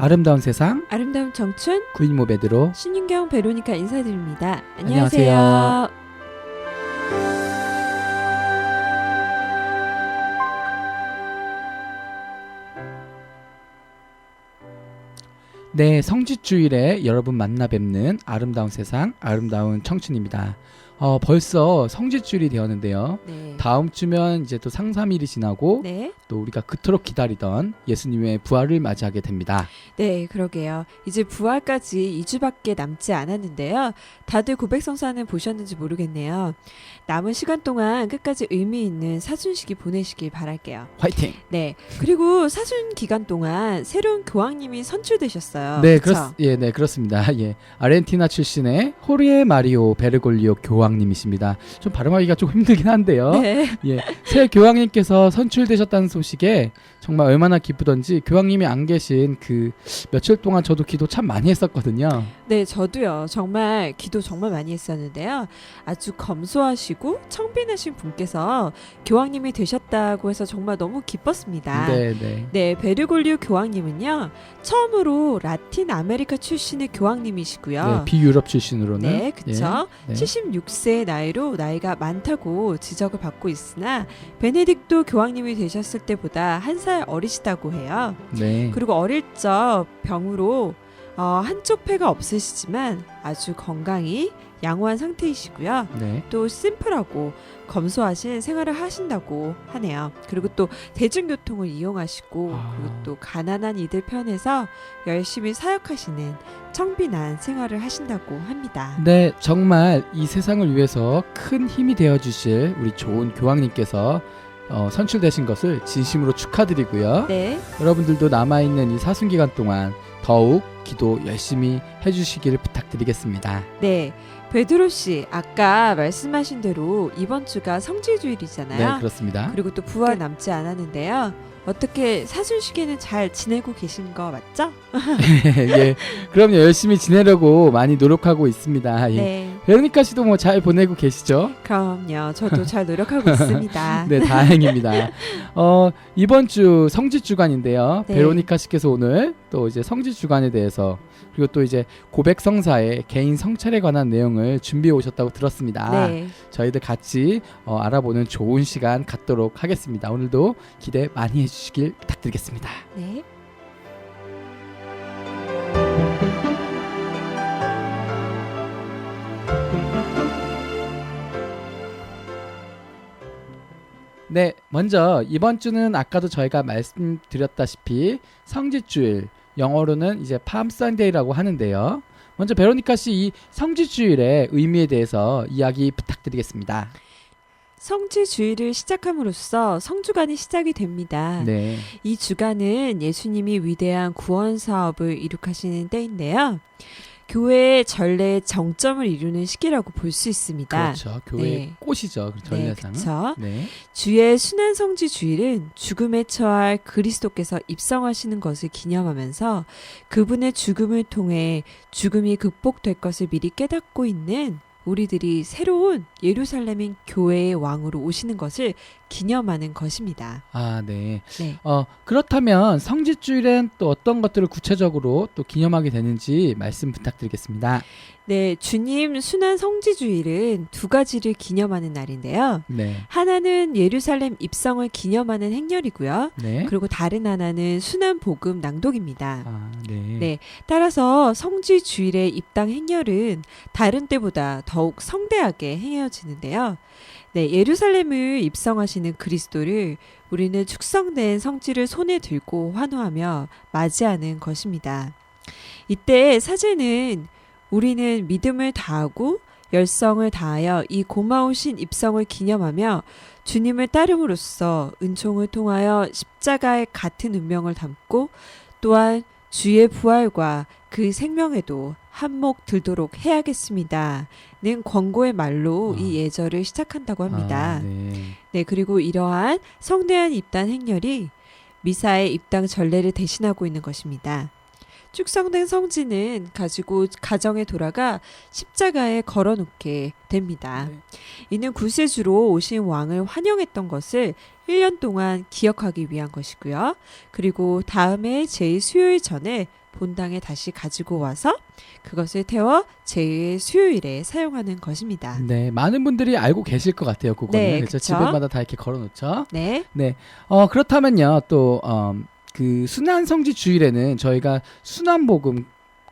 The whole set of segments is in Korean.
아름다운 세상 아름다운 청춘 구인모 베드로 신윤경 베로니카 인사드립니다. 안녕하세요. 안녕하세요. 네, 성지주일에 여러분 만나 뵙는 아름다운 세상 아름다운 청춘입니다. 벌써 성지주일이 되었는데요. 네. 다음 주면 이제 또 상삼일이 지나고 네. 또 우리가 그토록 기다리던 예수님의 부활을 맞이하게 됩니다. 네, 그러게요. 이제 부활까지 2주밖에 남지 않았는데요. 다들 고백성사는 보셨는지 모르겠네요. 남은 시간 동안 끝까지 의미 있는 사순시기 보내시길 바랄게요. 화이팅! 네. 그리고 사순 기간 동안 새로운 교황님이 선출되셨어요. 네, 그쵸? 네, 그렇습니다. 예, 아르헨티나 출신의 호르헤 마리오 베르골리오 교황님이십니다. 좀 발음하기가 좀 힘들긴 한데요. 네. 예, 새 교황님께서 선출되셨다는 소식에 정말 얼마나 기쁘던지 교황님이 안 계신 그 며칠 동안 저도 기도 참 많이 했었거든요. 네, 저도요. 정말 기도 정말 많이 했었는데요. 아주 검소하시고 청빈하신 분께서 교황님이 되셨다고 해서 정말 너무 기뻤습니다. 네, 네. 네, 베르골리오 교황님은요. 처음으로 라틴 아메리카 출신의 교황님이시고요. 네, 비유럽 출신으로는 네, 그쵸. 예, 네. 76세의 나이로 나이가 많다고 지적을 받고 있으나 베네딕토 교황님이 되셨을 때보다 한 살 어리시다고 해요. 네. 그리고 어릴 적 병으로 한쪽 폐가 없으시지만 아주 건강히 양호한 상태이시고요. 네. 또 심플하고 검소하신 생활을 하신다고 하네요. 그리고 또 대중교통을 이용하시고 그리고 또 가난한 이들 편에서 열심히 사역하시는 청빈한 생활을 하신다고 합니다. 네, 정말 이 세상을 위해서 큰 힘이 되어 주실 우리 좋은 교황님께서 선출되신 것을 진심으로 축하드리고요. 네. 여러분들도 남아있는 이 사순기간 동안 더욱 기도 열심히 해주시기를 부탁드리겠습니다. 네. 베드로 씨, 아까 말씀하신 대로 이번 주가 성지주일이잖아요. 네, 그렇습니다. 그리고 또 부활 남지 않았는데요. 어떻게 사순시기는 잘 지내고 계신 거 맞죠? 예, 그럼요. 열심히 지내려고 많이 노력하고 있습니다. 예. 네. 베로니카 씨도 뭐 잘 보내고 계시죠? 그럼요. 저도 잘 노력하고 있습니다. 네, 다행입니다. 이번 주 성지 주간인데요. 네. 베로니카 씨께서 오늘 또 이제 성지 주간에 대해서 그리고 또 이제 고백 성사의 개인 성찰에 관한 내용을 준비해 오셨다고 들었습니다. 네. 저희들 같이 알아보는 좋은 시간 갖도록 하겠습니다. 오늘도 기대 많이 해주시길 부탁드리겠습니다. 네. 네, 먼저 이번 주는 아까도 저희가 말씀드렸다시피 성지주일, 영어로는 이제 팜 선데이라고 하는데요. 먼저 베로니카 씨 이 성지주일의 의미에 대해서 이야기 부탁드리겠습니다. 성지주일을 시작함으로써 성주간이 시작이 됩니다. 네, 이 주간은 예수님이 위대한 구원 사업을 이룩하시는 때인데요. 교회의 전례의 정점을 이루는 시기라고 볼 수 있습니다. 그렇죠. 교회의 네. 꽃이죠. 네, 전례상은. 그렇죠. 네, 주의 순환 성지 주일은 죽음에 처할 그리스도께서 입성하시는 것을 기념하면서 그분의 죽음을 통해 죽음이 극복될 것을 미리 깨닫고 있는 우리들이 새로운 예루살렘인 교회의 왕으로 오시는 것을 기념하는 것입니다. 아, 네. 네. 그렇다면 성지주일엔 또 어떤 것들을 구체적으로 또 기념하게 되는지 말씀 부탁드리겠습니다. 네, 주님 순환 성지주일은 두 가지를 기념하는 날인데요. 네, 하나는 예루살렘 입성을 기념하는 행렬이고요. 네. 그리고 다른 하나는 순환 복음 낭독입니다. 아, 네. 네, 따라서 성지주일의 입당 행렬은 다른 때보다 더욱 성대하게 행해지는데요. 네, 예루살렘을 입성하시는 그리스도를 우리는 축성된 성지를 손에 들고 환호하며 맞이하는 것입니다. 이때 사제는 우리는 믿음을 다하고 열성을 다하여 이 고마우신 입성을 기념하며 주님을 따름으로써 은총을 통하여 십자가의 같은 운명을 담고 또한 주의 부활과 그 생명에도 한몫 들도록 해야겠습니다. 는 권고의 말로 이 예절을 시작한다고 합니다. 네. 네, 그리고 이러한 성대한 입단 행렬이 미사의 입당 전례를 대신하고 있는 것입니다. 축성된 성지는 가지고 가정에 돌아가 십자가에 걸어놓게 됩니다. 네. 이는 구세주로 오신 왕을 환영했던 것을 1년 동안 기억하기 위한 것이고요. 그리고 다음에 제2 수요일 전에 본당에 다시 가지고 와서 그것을 태워 제 수요일에 사용하는 것입니다. 네, 많은 분들이 알고 계실 것 같아요. 그거는 네, 그렇죠. 그쵸. 집에마다 다 이렇게 걸어놓죠. 네. 네, 그렇다면요, 또 그 순환 성지 주일에는 저희가 순환 복음,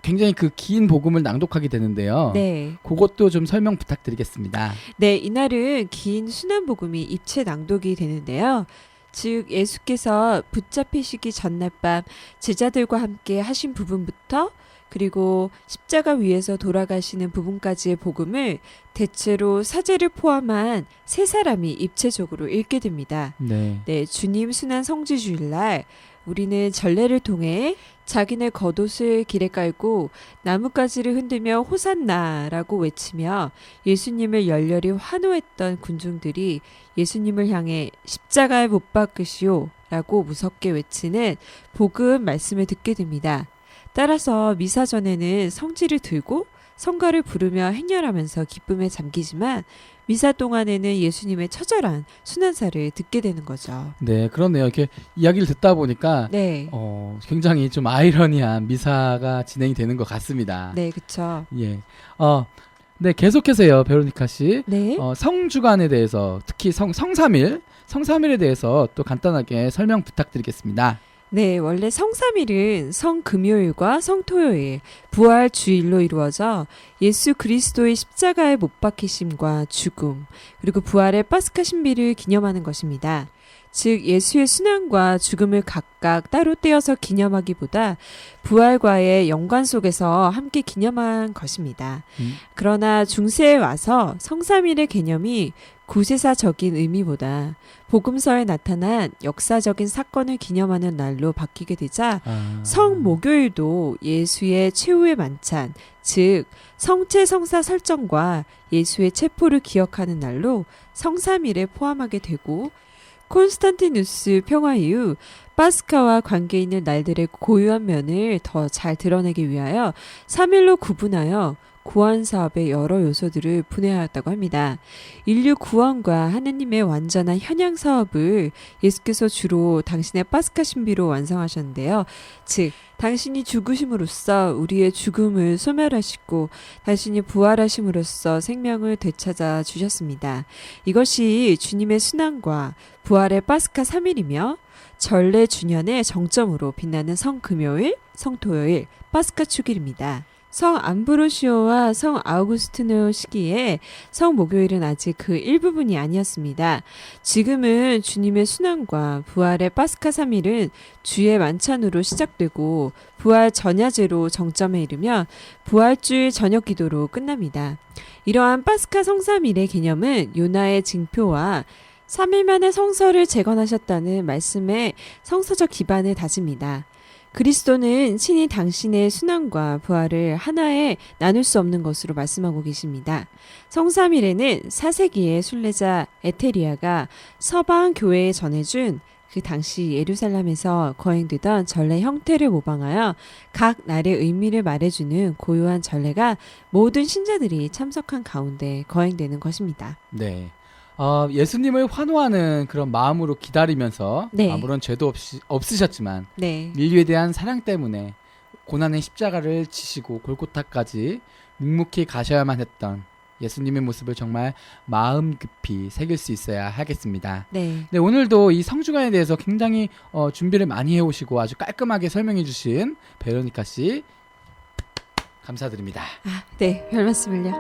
굉장히 그 긴 복음을 낭독하게 되는데요. 네. 그것도 좀 설명 부탁드리겠습니다. 네, 이날은 긴 순환복음이 입체 낭독이 되는데요. 즉 예수께서 붙잡히시기 전날 밤 제자들과 함께 하신 부분부터 그리고 십자가 위에서 돌아가시는 부분까지의 복음을 대체로 사제를 포함한 세 사람이 입체적으로 읽게 됩니다. 네, 네, 주님 순환 성지 주일날 우리는 전례를 통해 자기네 겉옷을 길에 깔고 나뭇가지를 흔들며 호산나라고 외치며 예수님을 열렬히 환호했던 군중들이 예수님을 향해 십자가에 못 박으시오 라고 무섭게 외치는 복음 말씀을 듣게 됩니다. 따라서 미사 전에는 성지를 들고 성가를 부르며 행렬하면서 기쁨에 잠기지만 미사 동안에는 예수님의 처절한 순환사를 듣게 되는 거죠. 네, 그렇네요. 이렇게 이야기를 듣다 보니까 네. 굉장히 좀 아이러니한 미사가 진행이 되는 것 같습니다. 네, 그쵸. 예, 네, 계속해서요, 베로니카 씨. 네. 성주간에 대해서 특히 성삼일에 대해서 또 간단하게 설명 부탁드리겠습니다. 네, 원래 성삼일은 성금요일과 성토요일, 부활 주일로 이루어져 예수 그리스도의 십자가에 못 박히심과 죽음, 그리고 부활의 파스카 신비를 기념하는 것입니다. 즉 예수의 순환과 죽음을 각각 따로 떼어서 기념하기보다 부활과의 연관 속에서 함께 기념한 것입니다. 그러나 중세에 와서 성삼일의 개념이 구세사적인 의미보다 복음서에 나타난 역사적인 사건을 기념하는 날로 바뀌게 되자 성목요일도 예수의 최후의 만찬, 즉 성체 성사 설정과 예수의 체포를 기억하는 날로 성삼일에 포함하게 되고 콘스탄티누스 평화 이후 파스카와 관계 있는 날들의 고유한 면을 더 잘 드러내기 위하여 3일로 구분하여 구원 사업의 여러 요소들을 분해하였다고 합니다. 인류 구원과 하느님의 완전한 현양 사업을 예수께서 주로 당신의 파스카 신비로 완성하셨는데요. 즉 당신이 죽으심으로써 우리의 죽음을 소멸하시고 당신이 부활하심으로써 생명을 되찾아 주셨습니다. 이것이 주님의 순환과 부활의 파스카 3일이며 전래 주년의 정점으로 빛나는 성금요일, 성토요일, 파스카 축일입니다. 성 암브로시오와 성 아우구스티노 시기에 성 목요일은 아직 그 일부분이 아니었습니다. 지금은 주님의 순환과 부활의 파스카 3일은 주의 만찬으로 시작되고 부활 전야제로 정점에 이르며 부활주일 저녁 기도로 끝납니다. 이러한 파스카 성삼일의 개념은 요나의 징표와 3일 만에 성서를 재건하셨다는 말씀의 성서적 기반을 다집니다. 그리스도는 친히 당신의 순환과 부활을 하나에 나눌 수 없는 것으로 말씀하고 계십니다. 성삼일에는 4세기의 순례자 에테리아가 서방 교회에 전해준 그 당시 예루살렘에서 거행되던 전례 형태를 모방하여 각 날의 의미를 말해주는 고유한 전례가 모든 신자들이 참석한 가운데 거행되는 것입니다. 네. 예수님을 환호하는 그런 마음으로 기다리면서 네. 물론 죄도 없으셨지만 네. 인류에 대한 사랑 때문에 고난의 십자가를 지시고 골고타까지 묵묵히 가셔야만 했던 예수님의 모습을 정말 마음 깊이 새길 수 있어야 하겠습니다. 네. 네, 오늘도 이 성주간에 대해서 굉장히 준비를 많이 해오시고 아주 깔끔하게 설명해 주신 베로니카 씨 감사드립니다. 네. 별 말씀을요.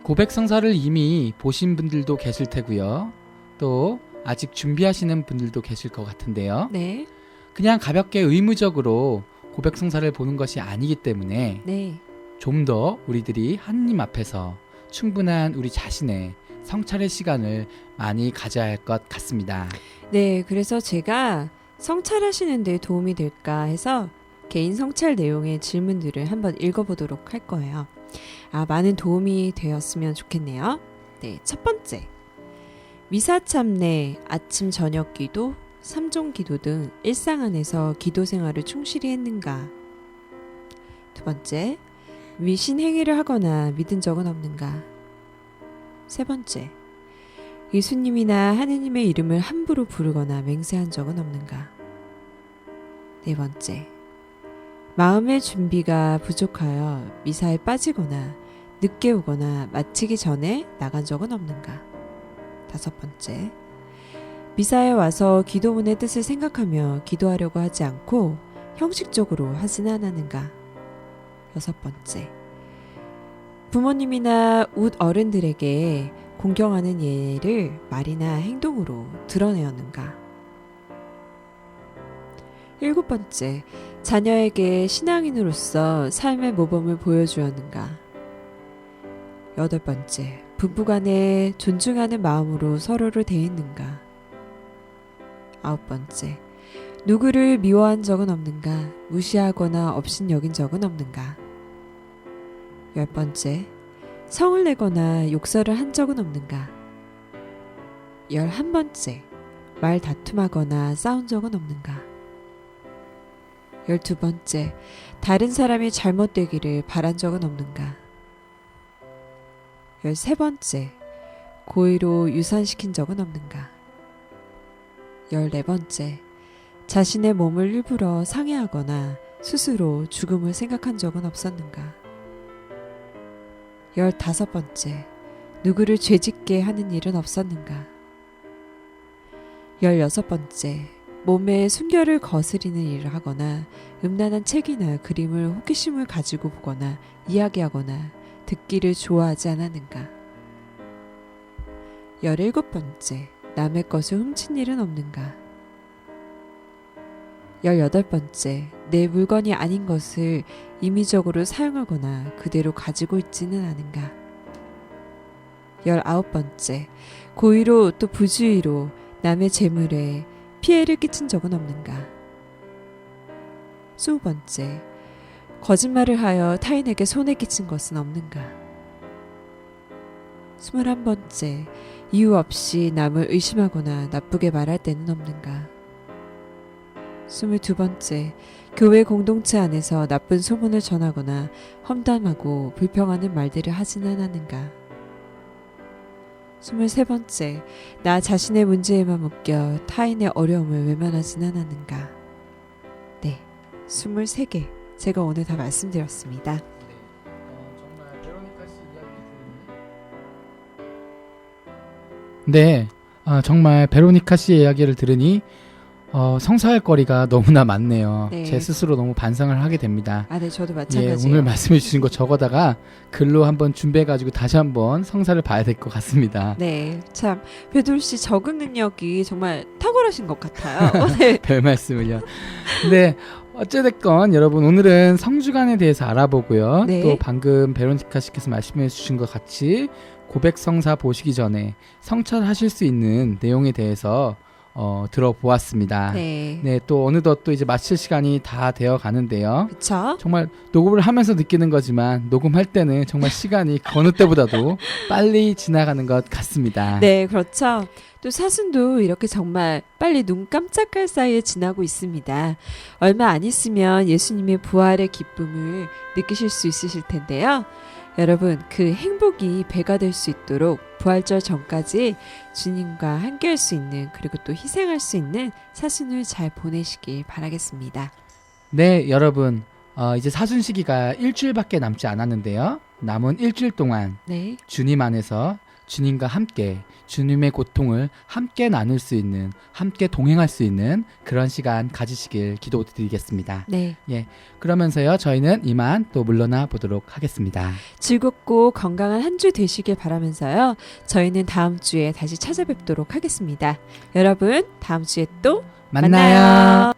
고백성사를 이미 보신 분들도 계실 테고요. 또 아직 준비하시는 분들도 계실 것 같은데요. 네. 그냥 가볍게 의무적으로 고백성사를 보는 것이 아니기 때문에 네. 좀 더 우리들이 하느님 앞에서 충분한 우리 자신의 성찰의 시간을 많이 가져야 할 것 같습니다. 네. 그래서 제가 성찰하시는 데 도움이 될까 해서 개인 성찰 내용의 질문들을 한번 읽어보도록 할 거예요. 많은 도움이 되었으면 좋겠네요. 네, 첫 번째. 미사 참례, 아침 저녁 기도, 삼종 기도 등 일상 안에서 기도 생활을 충실히 했는가? 두 번째. 위신 행위를 하거나 믿은 적은 없는가? 세 번째. 예수님이나 하느님의 이름을 함부로 부르거나 맹세한 적은 없는가? 네 번째, 마음의 준비가 부족하여 미사에 빠지거나 늦게 오거나 마치기 전에 나간 적은 없는가? 다섯 번째, 미사에 와서 기도문의 뜻을 생각하며 기도하려고 하지 않고 형식적으로 하지는 않았는가? 여섯 번째, 부모님이나 웃 어른들에게 공경하는 예를 말이나 행동으로 드러내었는가? 일곱 번째, 자녀에게 신앙인으로서 삶의 모범을 보여주었는가? 여덟 번째, 부부간에 존중하는 마음으로 서로를 대했는가? 아홉 번째, 누구를 미워한 적은 없는가? 무시하거나 업신여긴 적은 없는가? 열 번째, 성을 내거나 욕설을 한 적은 없는가? 11번째, 말 다툼하거나 싸운 적은 없는가? 12번째, 다른 사람이 잘못되기를 바란 적은 없는가? 13번째, 고의로 유산시킨 적은 없는가? 14번째, 자신의 몸을 일부러 상해하거나 스스로 죽음을 생각한 적은 없었는가? 15번째, 누구를 죄짓게 하는 일은 없었는가? 16번째, 몸에 순결을 거스리는 일을 하거나 음란한 책이나 그림을 호기심을 가지고 보거나 이야기하거나 듣기를 좋아하지 않았는가? 17번째, 남의 것을 훔친 일은 없는가? 18번째, 내 물건이 아닌 것을 임의적으로 사용하거나 그대로 가지고 있지는 않은가? 19번째, 고의로 또 부주의로 남의 재물에 피해를 끼친 적은 없는가? 20번째, 거짓말을 하여 타인에게 손해 끼친 것은 없는가? 21번째, 이유 없이 남을 의심하거나 나쁘게 말할 때는 없는가? 22번째, 교회 공동체 안에서 나쁜 소문을 전하거나 험담하고 불평하는 말들을 하지는 않았는가? 23번째, 나 자신의 문제에만 묶여 타인의 어려움을 외면하지는 않았는가? 네, 23개 제가 오늘 다 말씀드렸습니다. 정말 베로니카 씨 이야기 들으니 정말 베로니카 씨의 이야기를 들으니 성사할 거리가 너무나 많네요. 네. 제 스스로 너무 반성을 하게 됩니다. 네, 저도 예, 마찬가지예요. 오늘 말씀해 주신 거 적어다가 글로 한번 준비해가지고 다시 한번 성사를 봐야 될 것 같습니다. 네, 참 베돌 씨 적응 능력이 정말 탁월하신 것 같아요. 네. 별 말씀을요. 네, 어찌됐건 여러분 오늘은 성주간에 대해서 알아보고요. 네. 또 방금 베로니카 씨께서 말씀해 주신 것 같이 고백성사 보시기 전에 성찰하실 수 있는 내용에 대해서 들어보았습니다. 네. 네, 또 어느덧 또 이제 마칠 시간이 다 되어 가는데요. 그쵸? 정말 녹음을 하면서 느끼는 거지만 녹음할 때는 정말 시간이 그 어느 때보다도 빨리 지나가는 것 같습니다. 네, 그렇죠. 또 사순도 이렇게 정말 빨리 눈 깜짝할 사이에 지나고 있습니다. 얼마 안 있으면 예수님의 부활의 기쁨을 느끼실 수 있으실 텐데요. 여러분, 그 행복이 배가 될 수 있도록 부활절 전까지 주님과 함께 할 수 있는, 그리고 또 희생할 수 있는 사순을 잘 보내시길 바라겠습니다. 네, 여러분 이제 사순 시기가 일주일밖에 남지 않았는데요. 남은 일주일 동안 네. 주님 안에서 주님과 함께 주님의 고통을 함께 나눌 수 있는, 함께 동행할 수 있는 그런 시간 가지시길 기도드리겠습니다. 네. 그러면서요, 저희는 이만 또 물러나 보도록 하겠습니다. 즐겁고 건강한 한 주 되시길 바라면서요. 저희는 다음 주에 다시 찾아뵙도록 하겠습니다. 여러분, 다음 주에 또 만나요.